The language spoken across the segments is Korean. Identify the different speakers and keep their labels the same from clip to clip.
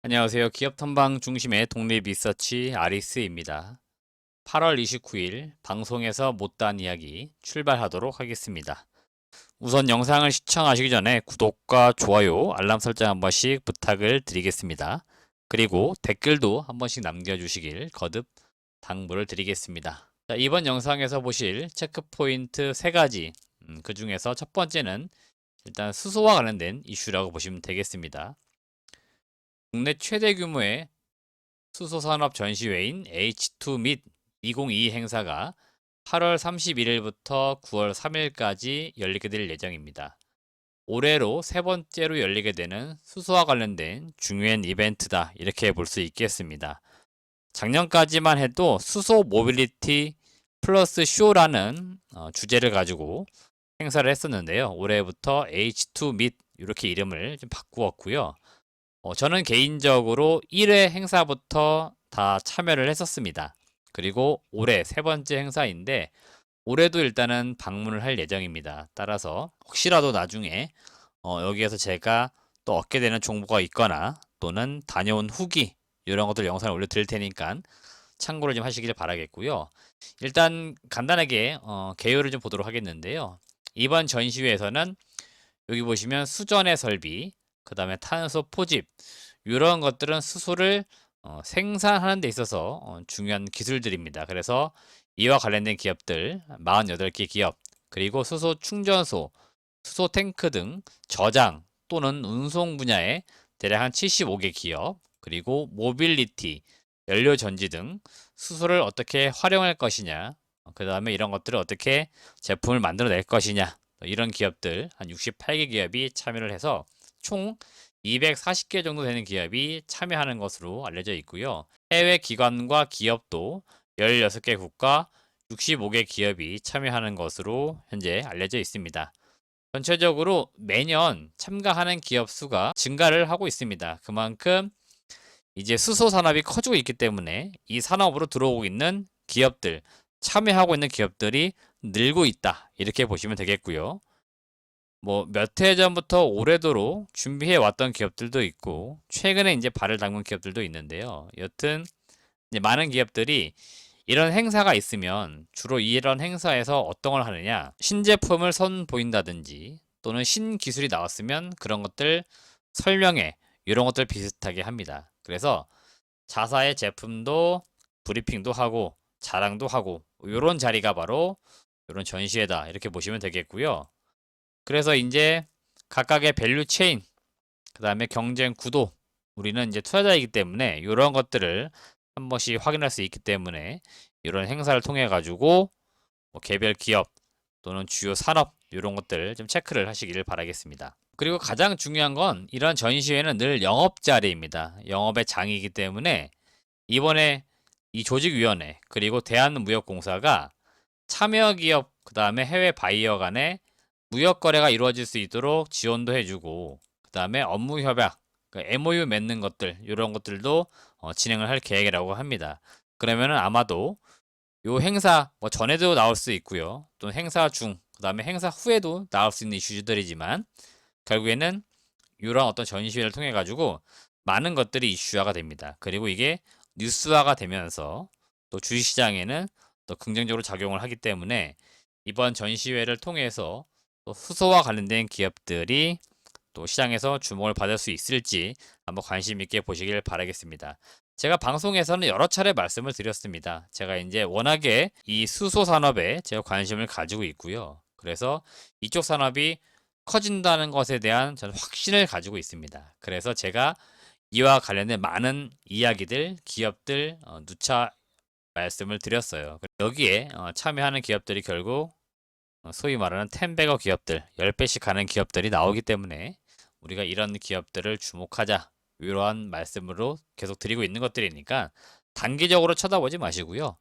Speaker 1: 안녕하세요. 기업 탐방 중심의 독립 리서치 아리스입니다. 8월 29일 방송에서 못다한 이야기 출발하도록 하겠습니다. 우선 영상을 시청하시기 전에 구독과 좋아요, 알람 설정 한 번씩 부탁을 드리겠습니다. 그리고 댓글도 한 번씩 남겨주시길 거듭 당부를 드리겠습니다. 자, 이번 영상에서 보실 체크포인트 3가지, 그 중에서 첫 번째는 일단 수소와 관련된 이슈라고 보시면 되겠습니다. 국내 최대 규모의 수소산업 전시회인 H2 및 2022 행사가 8월 31일부터 9월 3일까지 열리게 될 예정입니다. 올해로 세 번째로 열리게 되는 수소와 관련된 중요한 이벤트다, 이렇게 볼 수 있겠습니다. 작년까지만 해도 수소 모빌리티 플러스 쇼라는 주제를 가지고 행사를 했었는데요. 올해부터 H2 및 이렇게 이름을 좀 바꾸었고요. 저는 개인적으로 1회 행사부터 다 참여를 했었습니다. 그리고 올해 세 번째 행사인데 올해도 일단은 방문을 할 예정입니다. 따라서 혹시라도 나중에 여기에서 제가 또 얻게 되는 정보가 있거나 또는 다녀온 후기 이런 것들 영상을 올려드릴 테니까 참고를 좀 하시길 바라겠고요. 일단 간단하게 개요를 좀 보도록 하겠는데요. 이번 전시회에서는 여기 보시면 수전의 설비, 그 다음에 탄소 포집, 이런 것들은 수소를 생산하는 데 있어서 중요한 기술들입니다. 그래서 이와 관련된 기업들 48개 기업, 그리고 수소 충전소, 수소 탱크 등 저장 또는 운송 분야에 대략 한 75개 기업, 그리고 모빌리티, 연료 전지 등 수소를 어떻게 활용할 것이냐, 그 다음에 이런 것들을 어떻게 제품을 만들어낼 것이냐, 이런 기업들 한 68개 기업이 참여를 해서 총 240개 정도 되는 기업이 참여하는 것으로 알려져 있고요. 해외 기관과 기업도 16개 국가 65개 기업이 참여하는 것으로 현재 알려져 있습니다. 전체적으로 매년 참가하는 기업 수가 증가를 하고 있습니다. 그만큼 이제 수소 산업이 커지고 있기 때문에 이 산업으로 들어오고 있는 기업들, 참여하고 있는 기업들이 늘고 있다, 이렇게 보시면 되겠고요. 뭐 몇 해 전부터 오래도록 준비해 왔던 기업들도 있고 최근에 이제 발을 담근 기업들도 있는데요. 여튼 이제 많은 기업들이 이런 행사가 있으면 주로 이런 행사에서 어떤 걸 하느냐, 신제품을 선보인다든지 또는 신기술이 나왔으면 그런 것들 설명회, 이런 것들 비슷하게 합니다. 그래서 자사의 제품도 브리핑도 하고 자랑도 하고 이런 자리가 바로 이런 전시회다, 이렇게 보시면 되겠고요. 그래서 이제 각각의 밸류 체인, 그 다음에 경쟁 구도, 우리는 이제 투자자이기 때문에 이런 것들을 한 번씩 확인할 수 있기 때문에 이런 행사를 통해 가지고 뭐 개별 기업 또는 주요 산업 이런 것들 좀 체크를 하시기를 바라겠습니다. 그리고 가장 중요한 건 이런 전시회는 늘 영업 자리입니다. 영업의 장이기 때문에 이번에 이 조직위원회 그리고 대한무역공사가 참여 기업 그 다음에 해외 바이어 간에 무역 거래가 이루어질 수 있도록 지원도 해주고, 그 다음에 업무 협약, MOU 맺는 것들 이런 것들도 진행을 할 계획이라고 합니다. 그러면은 아마도 요 행사 뭐 전에도 나올 수 있고요, 또 행사 중, 그 다음에 행사 후에도 나올 수 있는 이슈들이지만 결국에는 이런 어떤 전시회를 통해 가지고 많은 것들이 이슈화가 됩니다. 그리고 이게 뉴스화가 되면서 또 주식시장에는 또 긍정적으로 작용을 하기 때문에 이번 전시회를 통해서 또 수소와 관련된 기업들이 또 시장에서 주목을 받을 수 있을지 한번 관심 있게 보시길 바라겠습니다. 제가 방송에서는 여러 차례 말씀을 드렸습니다. 제가 이제 워낙에 이 수소 산업에 제가 관심을 가지고 있고요. 그래서 이쪽 산업이 커진다는 것에 대한 저는 확신을 가지고 있습니다. 그래서 제가 이와 관련된 많은 이야기들, 기업들 누차 말씀을 드렸어요. 여기에 참여하는 기업들이 결국 소위 말하는 10배거 기업들, 10배씩 가는 기업들이 나오기 때문에 우리가 이런 기업들을 주목하자, 이러한 말씀으로 계속 드리고 있는 것들이니까 단기적으로 쳐다보지 마시고요.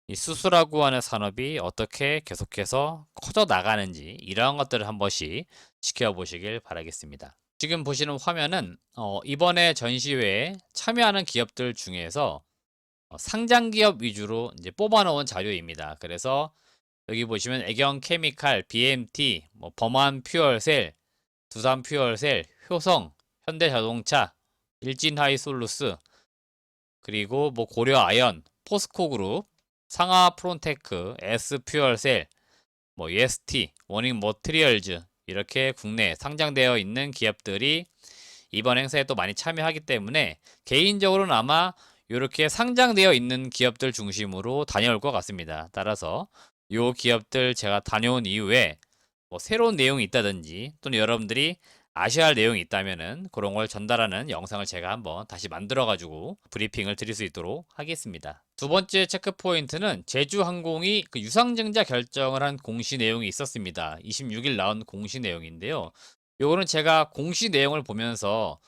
Speaker 1: 이 수소라고 하는 산업이 어떻게 계속해서 커져 나가는지 이러한 것들을 한 번씩 지켜보시길 바라겠습니다. 지금 보시는 화면은 이번에 전시회에 참여하는 기업들 중에서 상장 기업 위주로 이제 뽑아놓은 자료입니다. 그래서 여기 보시면 애경 케미칼, BMT, 범한 퓨얼셀, 두산 퓨얼셀, 효성, 현대자동차, 일진하이솔루스, 그리고 뭐 고려아연, 포스코그룹, 상하프론테크, S퓨얼셀, 뭐 EST, 워닝 머티리얼즈 이렇게 국내에 상장되어 있는 기업들이 이번 행사에 또 많이 참여하기 때문에 개인적으로는 아마 이렇게 상장되어 있는 기업들 중심으로 다녀올 것 같습니다. 따라서 이 기업들 제가 다녀온 이후에 뭐 새로운 내용이 있다든지 또는 여러분들이 아셔야 할 내용이 있다면은 그런 걸 전달하는 영상을 제가 한번 다시 만들어 가지고 브리핑을 드릴 수 있도록 하겠습니다. 두 번째 체크 포인트는 제주항공이 그 유상증자 결정을 한 공시 내용이 있었습니다. 26일 나온 공시 내용인데요. 요거는 제가 공시 내용을 보면서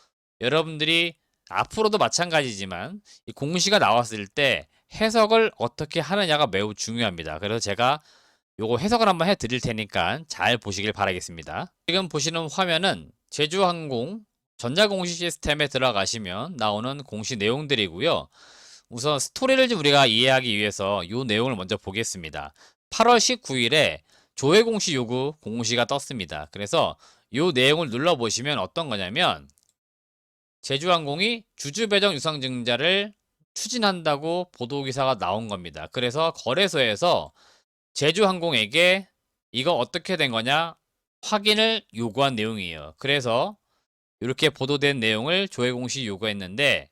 Speaker 1: 여러분들이 앞으로도 마찬가지지만 이 공시가 나왔을 때 해석을 어떻게 하느냐가 매우 중요합니다. 그래서 제가 요거 해석을 한번 해 드릴 테니까 잘 보시길 바라겠습니다. 지금 보시는 화면은 제주항공 전자공시 시스템에 들어가시면 나오는 공시 내용들이고요. 우선 스토리를 좀 우리가 이해하기 위해서 이 내용을 먼저 보겠습니다. 8월 19일에 조회 공시 요구 공시가 떴습니다. 그래서 이 내용을 눌러보시면 어떤 거냐면 제주항공이 주주배정 유상증자를 추진한다고 보도기사가 나온 겁니다. 그래서 거래소에서 제주항공에게 이거 어떻게 된 거냐 확인을 요구한 내용이에요. 그래서 이렇게 보도된 내용을 조회 공시 요구했는데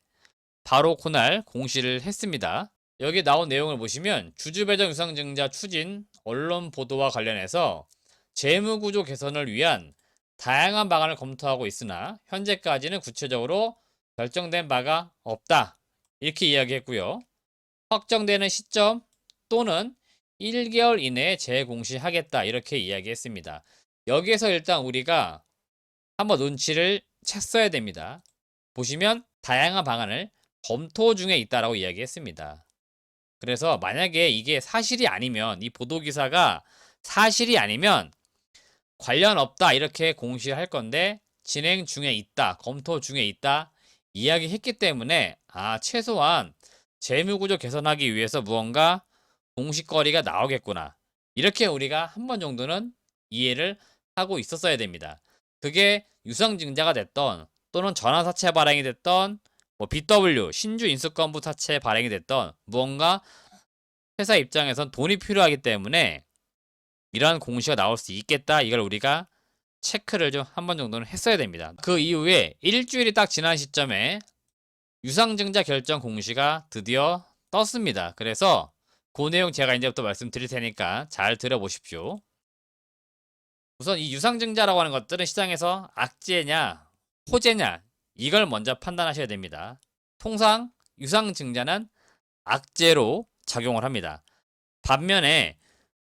Speaker 1: 바로 그날 공시를 했습니다. 여기 나온 내용을 보시면 주주배정 유상증자 추진 언론 보도와 관련해서 재무구조 개선을 위한 다양한 방안을 검토하고 있으나 현재까지는 구체적으로 결정된 바가 없다. 이렇게 이야기했고요. 확정되는 시점 또는 1개월 이내에 재공시하겠다. 이렇게 이야기했습니다. 여기에서 일단 우리가 한번 눈치를 챘어야 됩니다. 보시면 다양한 방안을 검토 중에 있다라고 이야기했습니다. 그래서 만약에 이게 사실이 아니면 이 보도기사가 사실이 아니면 관련 없다 이렇게 공시할 건데 진행 중에 있다, 검토 중에 있다 이야기했기 때문에 최소한 재무구조 개선하기 위해서 무언가 공시거리가 나오겠구나. 이렇게 우리가 한 번 정도는 이해를 하고 있었어야 됩니다. 그게 유상증자가 됐던 또는 전환사채 발행이 됐던 뭐 BW 신주 인수권부 사채 발행이 됐던 무언가 회사 입장에선 돈이 필요하기 때문에 이러한 공시가 나올 수 있겠다. 이걸 우리가 체크를 좀 한 번 정도는 했어야 됩니다. 그 이후에 일주일이 딱 지난 시점에 유상증자 결정 공시가 드디어 떴습니다. 그래서 그 내용 제가 이제부터 말씀드릴 테니까 잘 들어보십시오. 우선 이 유상증자라고 하는 것들은 시장에서 악재냐 호재냐 이걸 먼저 판단하셔야 됩니다. 통상 유상증자는 악재로 작용을 합니다. 반면에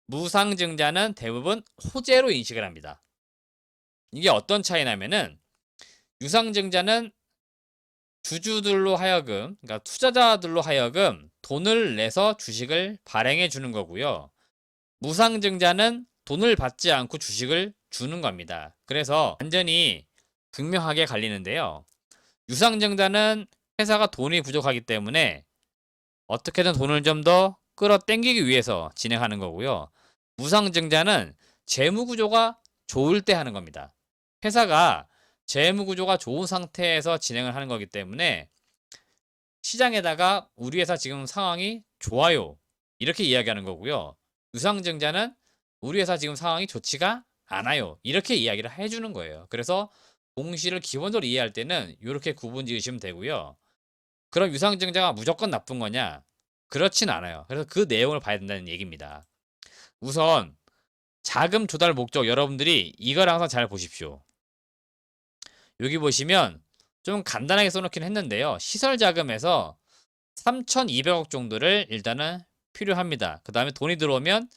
Speaker 1: 무상증자는 대부분 호재로 인식을 합니다. 이게 어떤 차이냐면은 유상증자는 주주들로 하여금, 그러니까 투자자들로 하여금 돈을 내서 주식을 발행해 주는 거고요. 무상증자는 돈을 받지 않고 주식을 주는 겁니다. 그래서 완전히 극명하게 갈리는데요. 유상증자는 회사가 돈이 부족하기 때문에 어떻게든 돈을 좀 더 끌어당기기 위해서 진행하는 거고요. 무상증자는 재무구조가 좋을 때 하는 겁니다. 회사가 재무구조가 좋은 상태에서 진행을 하는 거기 때문에 시장에다가 우리 회사 지금 상황이 좋아요. 이렇게 이야기하는 거고요. 유상증자는 우리 회사 지금 상황이 좋지가 않아요. 이렇게 이야기를 해주는 거예요. 그래서 공시를 기본적으로 이해할 때는 이렇게 구분 지으시면 되고요. 그럼 유상증자가 무조건 나쁜 거냐? 그렇진 않아요. 그래서 그 내용을 봐야 된다는 얘기입니다. 우선 자금 조달 목적 여러분들이 이걸 항상 잘 보십시오. 여기 보시면 좀 간단하게 써놓긴 했는데요. 시설 자금에서 3,200억 정도를 일단은 필요합니다. 그 다음에 돈이 들어오면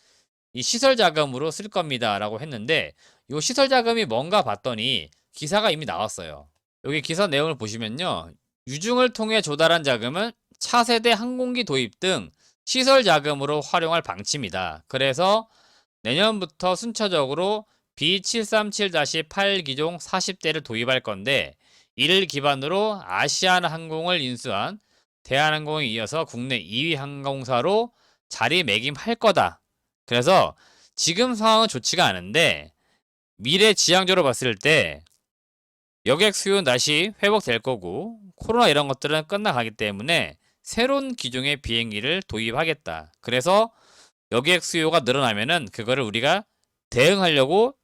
Speaker 1: 이 시설 자금으로 쓸 겁니다. 라고 했는데 이 시설 자금이 뭔가 봤더니 기사가 이미 나왔어요. 여기 기사 내용을 보시면요. 유중을 통해 조달한 자금은 차세대 항공기 도입 등 시설 자금으로 활용할 방침이다. 그래서 내년부터 순차적으로 B737-8 기종 40대를 도입할 건데 이를 기반으로 아시아나항공을 인수한 대한항공에 이어서 국내 2위 항공사로 자리매김할 거다. 그래서 지금 상황은 좋지가 않은데 미래 지향적으로 봤을 때 여객 수요는 다시 회복될 거고 코로나 이런 것들은 끝나가기 때문에 새로운 기종의 비행기를 도입하겠다. 그래서 여객 수요가 늘어나면은 그거를 우리가 대응하려고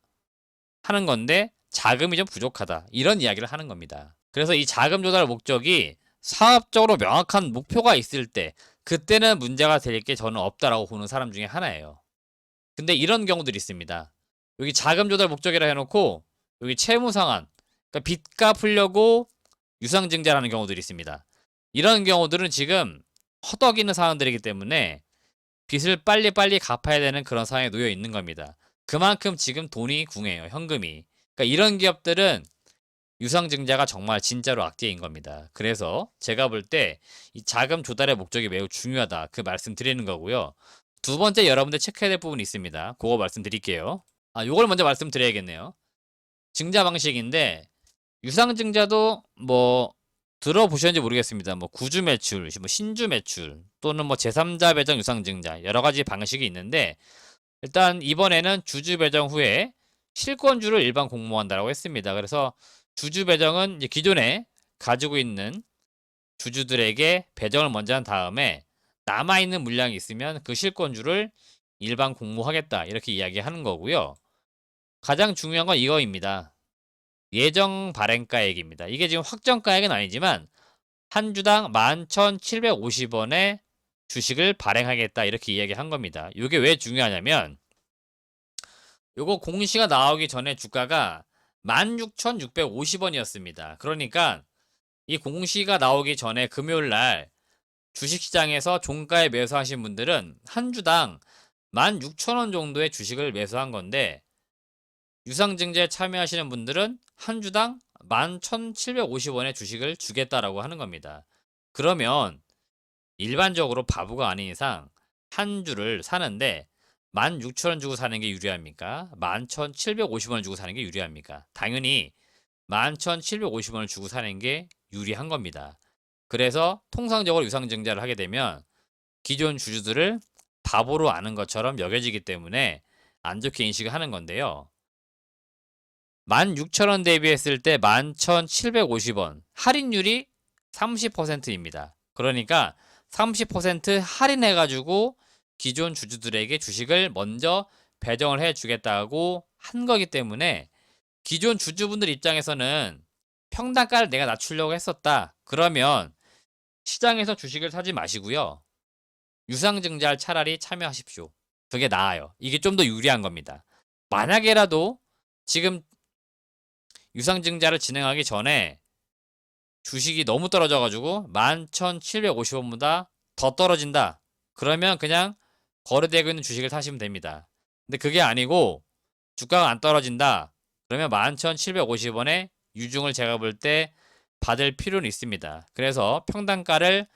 Speaker 1: 하는 건데 자금이 좀 부족하다. 이런 이야기를 하는 겁니다. 그래서 이 자금 조달 목적이 사업적으로 명확한 목표가 있을 때 그때는 문제가 될 게 저는 없다라고 보는 사람 중에 하나예요. 근데 이런 경우들이 있습니다. 여기 자금 조달 목적이라 해놓고 여기 채무 상환, 그러니까 빚 갚으려고 유상증자라는 경우들이 있습니다. 이런 경우들은 지금 허덕이는 상황들이기 때문에 빚을 빨리빨리 갚아야 되는 그런 상황에 놓여 있는 겁니다. 그만큼 지금 돈이 궁해요, 현금이. 그러니까 이런 기업들은 유상증자가 정말 진짜로 악재인 겁니다. 그래서 제가 볼 때 이 자금 조달의 목적이 매우 중요하다. 그 말씀 드리는 거고요. 두 번째 여러분들 체크해야 될 부분이 있습니다. 그거 말씀드릴게요. 요걸 먼저 말씀드려야겠네요. 증자 방식인데 유상증자도 뭐 들어보셨는지 모르겠습니다. 뭐 구주 매출, 뭐 신주 매출 또는 뭐 제3자 배정 유상증자 여러 가지 방식이 있는데 일단 이번에는 주주 배정 후에 실권주를 일반 공모한다라고 했습니다. 그래서 주주 배정은 이제 기존에 가지고 있는 주주들에게 배정을 먼저 한 다음에 남아있는 물량이 있으면 그 실권주를 일반 공모하겠다 이렇게 이야기하는 거고요. 가장 중요한 건 이거입니다. 예정 발행가액입니다. 이게 지금 확정가액은 아니지만 한 주당 11,750원의 주식을 발행하겠다 이렇게 이야기한 겁니다. 이게 왜 중요하냐면 요거 공시가 나오기 전에 주가가 16,650원이었습니다. 그러니까 이 공시가 나오기 전에 금요일 날 주식시장에서 종가에 매수하신 분들은 한 주당 16,000원 정도의 주식을 매수한 건데 유상증자에 참여하시는 분들은 한 주당 11,750원의 주식을 주겠다라고 하는 겁니다. 그러면 일반적으로 바보가 아닌 이상 한 주를 사는데 16,000원 주고 사는 게 유리합니까? 11,750원을 주고 사는 게 유리합니까? 당연히 11,750원을 주고 사는 게 유리한 겁니다. 그래서 통상적으로 유상증자를 하게 되면 기존 주주들을 바보로 아는 것처럼 여겨지기 때문에 안 좋게 인식을 하는 건데요. 16,000원 대비했을 때 11,750원 할인율이 30%입니다. 그러니까 30% 할인해가지고 기존 주주들에게 주식을 먼저 배정을 해주겠다고 한 거기 때문에 기존 주주분들 입장에서는 평단가를 내가 낮추려고 했었다. 그러면 시장에서 주식을 사지 마시고요. 유상증자를 차라리 참여하십시오. 그게 나아요. 이게 좀 더 유리한 겁니다. 만약에라도 지금 유상증자를 진행하기 전에 주식이 너무 떨어져가지고 11,750원보다 더 떨어진다. 그러면 그냥 거래되고 있는 주식을 사시면 됩니다. 근데 그게 아니고 주가가 안 떨어진다. 그러면 11,750원에 유중을 제가 볼 때 받을 필요는 있습니다. 그래서 평단가를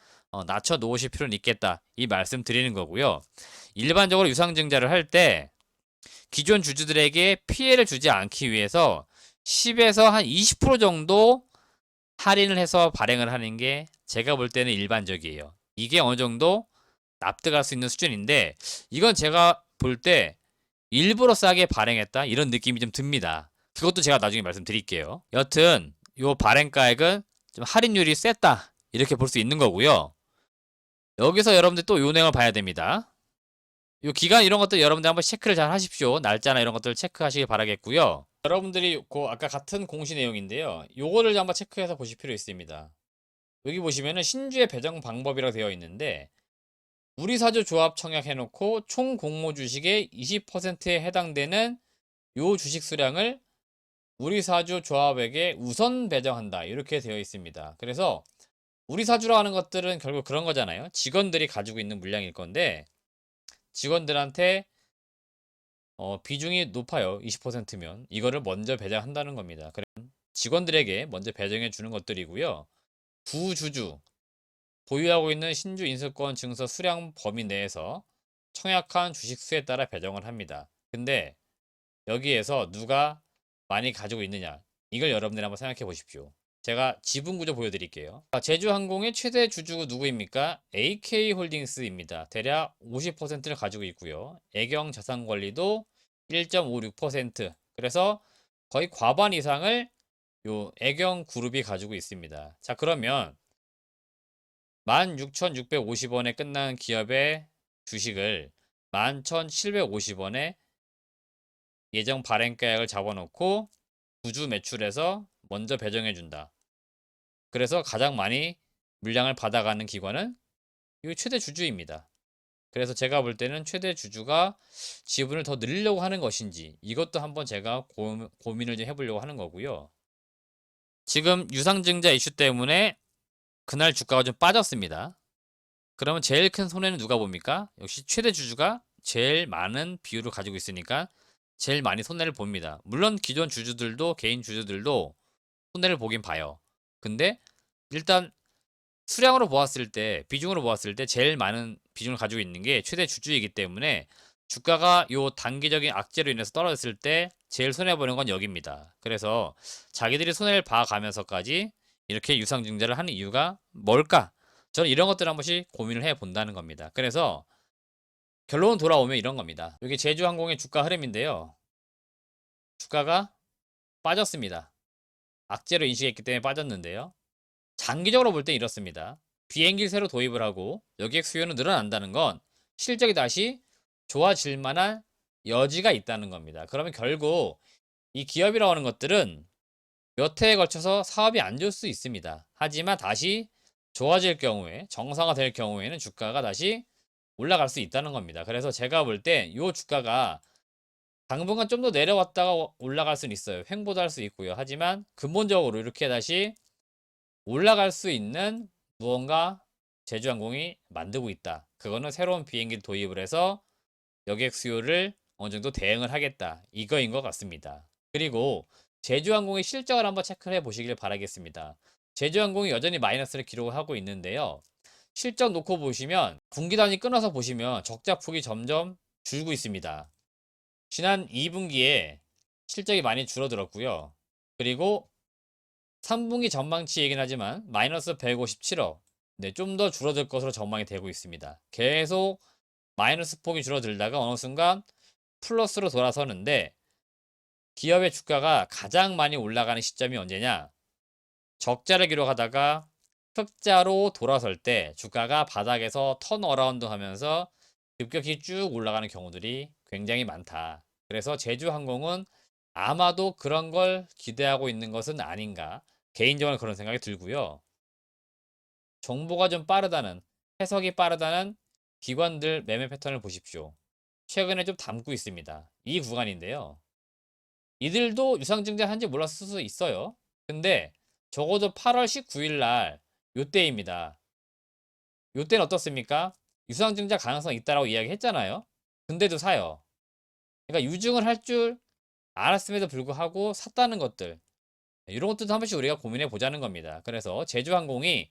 Speaker 1: 낮춰 놓으실 필요는 있겠다. 이 말씀 드리는 거고요. 일반적으로 유상증자를 할 때 기존 주주들에게 피해를 주지 않기 위해서 10에서 한 20% 정도 할인을 해서 발행을 하는 게 제가 볼 때는 일반적이에요. 이게 어느 정도 납득할 수 있는 수준인데 이건 제가 볼 때 일부러 싸게 발행했다 이런 느낌이 좀 듭니다. 그것도 제가 나중에 말씀드릴게요. 여튼 요 발행가액은 좀 할인율이 셌다 이렇게 볼 수 있는 거고요. 여기서 여러분들 또 요 내용을 봐야 됩니다. 요 기간 이런 것들 여러분들 한번 체크를 잘 하십시오. 날짜나 이런 것들 체크하시길 바라겠고요. 여러분들이 아까 같은 공시 내용인데요. 요거를 한번 체크해서 보실 필요 있습니다. 여기 보시면은 신주의 배정 방법이라고 되어 있는데 우리사주 조합 청약해놓고 총 공모 주식의 20%에 해당되는 요 주식 수량을 우리사주 조합에게 우선 배정한다 이렇게 되어 있습니다. 그래서 우리사주로 하는 것들은 결국 그런 거잖아요. 직원들이 가지고 있는 물량일 건데 직원들한테 비중이 높아요. 20%면 이거를 먼저 배정한다는 겁니다. 그럼 직원들에게 먼저 배정해 주는 것들이고요. 구주주 보유하고 있는 신주 인수권 증서 수량 범위 내에서 청약한 주식 수에 따라 배정을 합니다. 근데 여기에서 누가 많이 가지고 있느냐 이걸 여러분들이 한번 생각해 보십시오. 제가 지분 구조 보여드릴게요. 제주항공의 최대 주주가 누구입니까? AK홀딩스입니다. 대략 50%를 가지고 있고요. 애경자산관리도 1.56%. 그래서 거의 과반 이상을 요 애경 그룹이 가지고 있습니다. 자, 그러면 16,650원에 끝나는 기업의 주식을 11,750원에 예정 발행가액을 잡아놓고 구주 매출에서 먼저 배정해 준다. 그래서 가장 많이 물량을 받아가는 기관은 이 최대 주주입니다. 그래서 제가 볼 때는 최대 주주가 지분을 더 늘리려고 하는 것인지 이것도 한번 제가 고민을 좀 해보려고 하는 거고요. 지금 유상증자 이슈 때문에 그날 주가가 좀 빠졌습니다. 그러면 제일 큰 손해는 누가 봅니까? 역시 최대 주주가 제일 많은 비율을 가지고 있으니까 제일 많이 손해를 봅니다. 물론 기존 주주들도 개인 주주들도 손해를 보긴 봐요. 근데 일단 수량으로 보았을 때, 비중으로 보았을 때 제일 많은 비중을 가지고 있는 게 최대 주주이기 때문에 주가가 요 단기적인 악재로 인해서 떨어졌을 때 제일 손해보는 건 여기입니다. 그래서 자기들이 손해를 봐가면서까지 이렇게 유상증자를 하는 이유가 뭘까? 저는 이런 것들 한 번씩 고민을 해 본다는 겁니다. 그래서 결론 돌아오면 이런 겁니다. 여기 제주항공의 주가 흐름인데요. 주가가 빠졌습니다. 악재로 인식했기 때문에 빠졌는데요. 장기적으로 볼 때 이렇습니다. 비행기를 새로 도입을 하고 여객 수요는 늘어난다는 건 실적이 다시 좋아질 만한 여지가 있다는 겁니다. 그러면 결국 이 기업이라고 하는 것들은 몇 해에 걸쳐서 사업이 안 좋을 수 있습니다. 하지만 다시 좋아질 경우에 정상화될 경우에는 주가가 다시 올라갈 수 있다는 겁니다. 그래서 제가 볼 때 이 주가가 당분간 좀 더 내려왔다가 올라갈 수는 있어요. 횡보도 할 수 있고요. 하지만 근본적으로 이렇게 다시 올라갈 수 있는 무언가 제주항공이 만들고 있다. 그거는 새로운 비행기를 도입을 해서 여객 수요를 어느 정도 대응을 하겠다. 이거인 것 같습니다. 그리고 제주항공의 실적을 한번 체크를 해 보시길 바라겠습니다. 제주항공이 여전히 마이너스를 기록을 하고 있는데요. 실적 놓고 보시면 분기 단위 끊어서 보시면 적자폭이 점점 줄고 있습니다. 지난 2분기에 실적이 많이 줄어들었고요. 그리고 3분기 전망치이긴 하지만 마이너스 157억. 네, 좀 더 줄어들 것으로 전망이 되고 있습니다. 계속 마이너스 폭이 줄어들다가 어느 순간 플러스로 돌아서는데 기업의 주가가 가장 많이 올라가는 시점이 언제냐? 적자를 기록하다가 흑자로 돌아설 때 주가가 바닥에서 턴어라운드 하면서 급격히 쭉 올라가는 경우들이 굉장히 많다. 그래서 제주항공은 아마도 그런 걸 기대하고 있는 것은 아닌가. 개인적으로 그런 생각이 들고요. 정보가 좀 빠르다는, 해석이 빠르다는 기관들 매매 패턴을 보십시오. 최근에 좀 담고 있습니다. 이 구간인데요. 이들도 유상증자 한지 몰랐을 수 있어요. 근데 적어도 8월 19일 날 요때입니다. 요때는 어떻습니까? 유상증자 가능성 있다라고 이야기했잖아요. 근데도 사요. 그러니까 유증을 할 줄 알았음에도 불구하고 샀다는 것들. 이런 것들도 한 번씩 우리가 고민해 보자는 겁니다. 그래서 제주항공이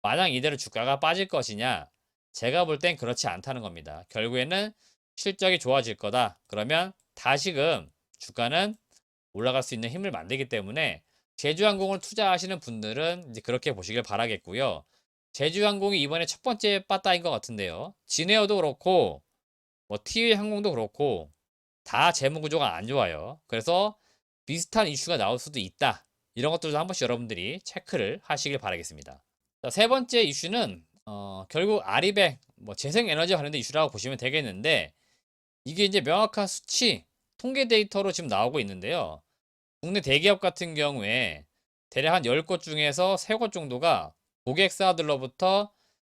Speaker 1: 만약 이대로 주가가 빠질 것이냐? 제가 볼 땐 그렇지 않다는 겁니다. 결국에는 실적이 좋아질 거다. 그러면 다시금 주가는 올라갈 수 있는 힘을 만들기 때문에 제주항공을 투자하시는 분들은 이제 그렇게 보시길 바라겠고요. 제주항공이 이번에 첫 번째 빠따인 것 같은데요. 진에어도 그렇고 뭐 티웨이항공도 그렇고 다 재무 구조가 안 좋아요. 그래서 비슷한 이슈가 나올 수도 있다. 이런 것들도 한 번씩 여러분들이 체크를 하시길 바라겠습니다. 자, 세 번째 이슈는 결국 아리백 뭐 재생에너지 관련된 이슈라고 보시면 되겠는데 이게 이제 명확한 수치 통계 데이터로 지금 나오고 있는데요. 국내 대기업 같은 경우에 대략 한 10곳 중에서 3곳 정도가 고객사들로부터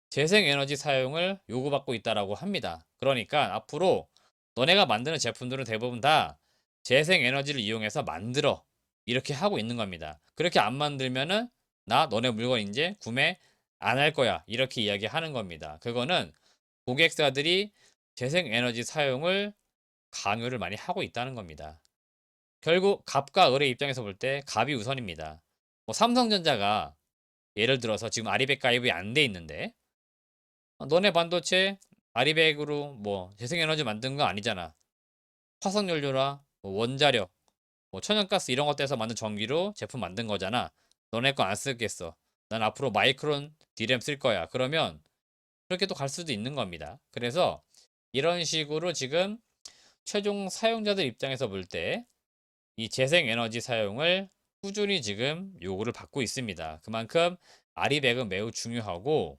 Speaker 1: 재생에너지 사용을 요구받고 있다라고 합니다. 그러니까 앞으로 너네가 만드는 제품들은 대부분 다 재생에너지를 이용해서 만들어 이렇게 하고 있는 겁니다. 그렇게 안 만들면은 나 너네 물건 이제 구매 안 할 거야 이렇게 이야기하는 겁니다. 그거는 고객사들이 재생에너지 사용을 강요를 많이 하고 있다는 겁니다. 결국 갑과 을의 입장에서 볼 때 갑이 우선입니다. 뭐 삼성전자가 예를 들어서 지금 아리백 가입이 안 돼 있는데 너네 반도체 아리백으로 뭐 재생에너지 만든 거 아니잖아. 화석연료나 뭐 원자력, 뭐 천연가스 이런 것들에서 만든 전기로 제품 만든 거잖아. 너네 거 안 쓰겠어. 난 앞으로 마이크론 디램 쓸 거야. 그러면 그렇게 또 갈 수도 있는 겁니다. 그래서 이런 식으로 지금 최종 사용자들 입장에서 볼 때 이 재생에너지 사용을 꾸준히 지금 요구를 받고 있습니다. 그만큼 아리백은 매우 중요하고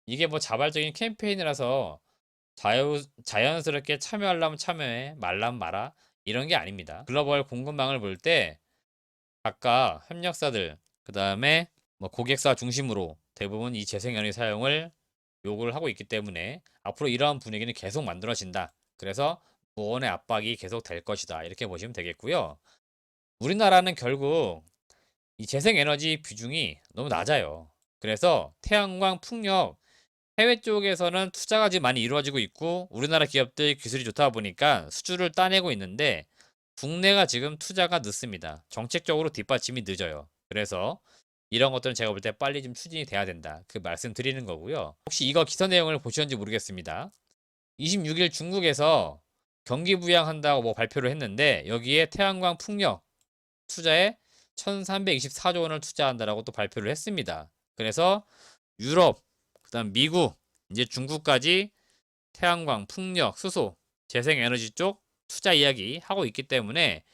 Speaker 1: 이게 뭐 자발적인 캠페인이라서 자연스럽게 참여하려면 참여해, 말라면 말아 이런 게 아닙니다. 글로벌 공급망을 볼 때 각각 협력사들, 그 다음에 뭐 고객사 중심으로 대부분 이 재생에너지 사용을 요구를 하고 있기 때문에 앞으로 이러한 분위기는 계속 만들어진다. 그래서 무언의 압박이 계속 될 것이다. 이렇게 보시면 되겠고요. 우리나라는 결국 이 재생에너지 비중이 너무 낮아요. 그래서 태양광, 풍력, 해외 쪽에서는 투자가 지금 많이 이루어지고 있고 우리나라 기업들 기술이 좋다 보니까 수주를 따내고 있는데 국내가 지금 투자가 늦습니다. 정책적으로 뒷받침이 늦어요. 그래서 이런 것들은 제가 볼 때 빨리 좀 추진이 돼야 된다. 그 말씀 드리는 거고요. 혹시 이거 기사 내용을 보셨는지 모르겠습니다. 26일 중국에서 경기 부양한다고 뭐 발표를 했는데 여기에 태양광 풍력 투자에 1324조 원을 투자한다라고 또 발표를 했습니다. 그래서 유럽, 그다음 미국, 이제 중국까지 태양광, 풍력, 수소, 재생에너지 쪽 투자 이야기 하고 있기 때문에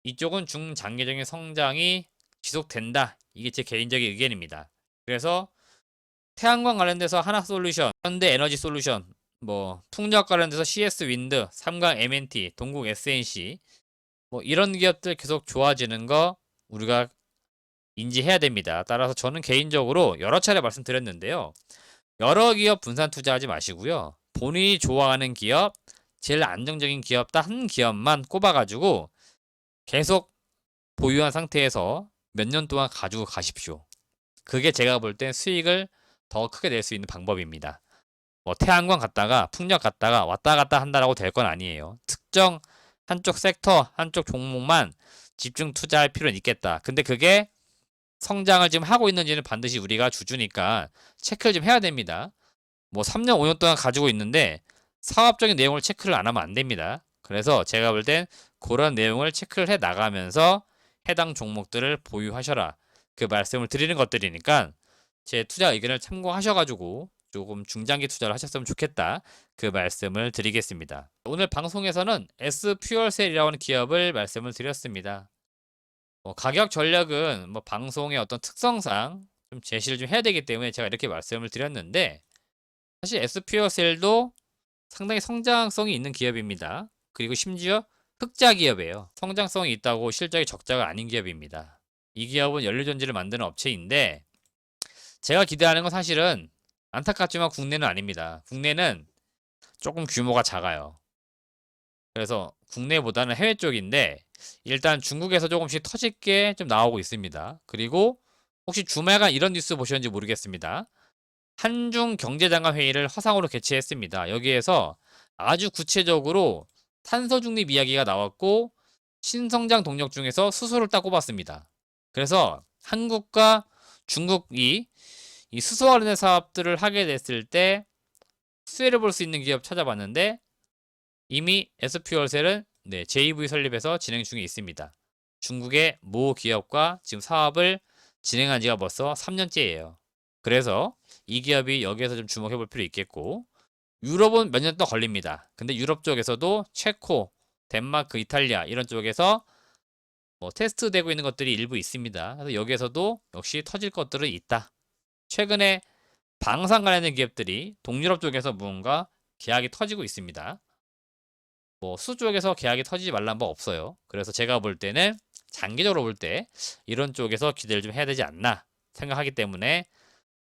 Speaker 1: 이쪽은 중장기적인 성장이 지속된다. 이게 제 개인적인 의견입니다. 그래서 태양광 관련돼서 하나솔루션, 현대에너지솔루션, 뭐 풍력 관련돼서 CS 윈드, 삼강 M&T, 동국 SNC 뭐 이런 기업들 계속 좋아지는 거 우리가 인지해야 됩니다. 따라서 저는 개인적으로 여러 차례 말씀드렸는데요. 여러 기업 분산 투자하지 마시고요. 본인이 좋아하는 기업, 제일 안정적인 기업 딱 한 기업만 꼽아가지고 계속 보유한 상태에서 몇 년 동안 가지고 가십시오. 그게 제가 볼 땐 수익을 더 크게 낼 수 있는 방법입니다. 뭐 태양광 갔다가 풍력 갔다가 왔다 갔다 한다라고 될 건 아니에요. 특정 한쪽 섹터, 한쪽 종목만 집중 투자할 필요는 있겠다. 근데 그게 성장을 지금 하고 있는지는 반드시 우리가 주주니까 체크를 좀 해야 됩니다. 뭐 3년, 5년 동안 가지고 있는데 사업적인 내용을 체크를 안 하면 안 됩니다. 그래서 제가 볼 땐 그런 내용을 체크를 해 나가면서 해당 종목들을 보유하셔라. 그 말씀을 드리는 것들이니까 제 투자 의견을 참고하셔가지고 조금 중장기 투자를 하셨으면 좋겠다. 그 말씀을 드리겠습니다. 오늘 방송에서는 S퓨얼셀이라는 기업을 말씀을 드렸습니다. 가격 전략은 뭐 방송의 어떤 특성상 좀 제시를 좀 해야 되기 때문에 제가 이렇게 말씀을 드렸는데 사실 S퓨어셀도 상당히 성장성이 있는 기업입니다. 그리고 심지어 흑자 기업이에요. 성장성이 있다고 실적이 적자가 아닌 기업입니다. 이 기업은 연료전지를 만드는 업체인데 제가 기대하는 건 사실은 안타깝지만 국내는 아닙니다. 국내는 조금 규모가 작아요. 그래서 국내보다는 해외 쪽인데 일단 중국에서 조금씩 터질 게 좀 나오고 있습니다. 그리고 혹시 주말간 이런 뉴스 보셨는지 모르겠습니다. 한중 경제장관 회의를 화상으로 개최했습니다. 여기에서 아주 구체적으로 탄소 중립 이야기가 나왔고 신성장 동력 중에서 수소를 딱 꼽았습니다. 그래서 한국과 중국이 이 수소 관련된 사업들을 하게 됐을 때 수혜를 볼 수 있는 기업 찾아봤는데 이미 S퓨얼셀은 JV 설립해서 진행 중에 있습니다. 중국의 모 기업과 지금 사업을 진행한 지가 벌써 3년째예요. 그래서 이 기업이 여기에서 좀 주목해 볼 필요 있겠고 유럽은 몇 년 더 걸립니다. 근데 유럽 쪽에서도 체코, 덴마크, 이탈리아 이런 쪽에서 뭐 테스트 되고 있는 것들이 일부 있습니다. 그래서 여기에서도 역시 터질 것들은 있다. 최근에 방산 관련된 기업들이 동유럽 쪽에서 무언가 계약이 터지고 있습니다. 뭐 수 쪽에서 계약이 터지지 말란 바 없어요. 그래서 제가 볼 때는 장기적으로 볼 때 이런 쪽에서 기대를 좀 해야 되지 않나 생각하기 때문에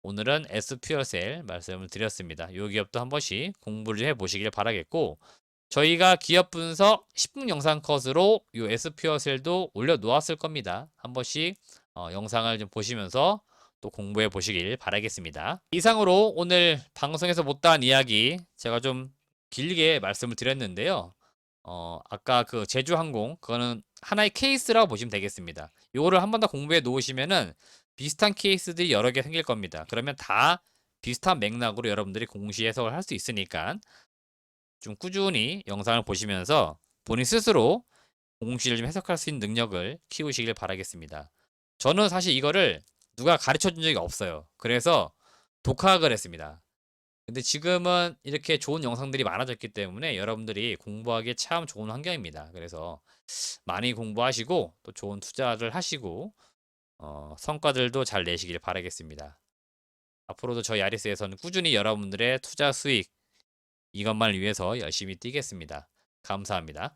Speaker 1: 오늘은 S퓨어셀 말씀을 드렸습니다. 이 기업도 한 번씩 공부를 좀 해보시길 바라겠고 저희가 기업 분석 10분 영상 컷으로 이 S퓨어셀도 올려놓았을 겁니다. 한 번씩 영상을 좀 보시면서 또 공부해 보시길 바라겠습니다. 이상으로 오늘 방송에서 못다한 이야기 제가 좀 길게 말씀을 드렸는데요. 아까 그 제주항공 그거는 하나의 케이스라고 보시면 되겠습니다. 요거를 한 번 더 공부해 놓으시면은 비슷한 케이스들이 여러 개 생길 겁니다. 그러면 다 비슷한 맥락으로 여러분들이 공시 해석을 할 수 있으니까 좀 꾸준히 영상을 보시면서 본인 스스로 공시를 좀 해석할 수 있는 능력을 키우시길 바라겠습니다. 저는 사실 이거를 누가 가르쳐 준 적이 없어요. 그래서 독학을 했습니다. 근데 지금은 이렇게 좋은 영상들이 많아졌기 때문에 여러분들이 공부하기에 참 좋은 환경입니다. 그래서 많이 공부하시고 또 좋은 투자를 하시고 성과들도 잘 내시길 바라겠습니다. 앞으로도 저희 아리스에서는 꾸준히 여러분들의 투자 수익 이것만을 위해서 열심히 뛰겠습니다. 감사합니다.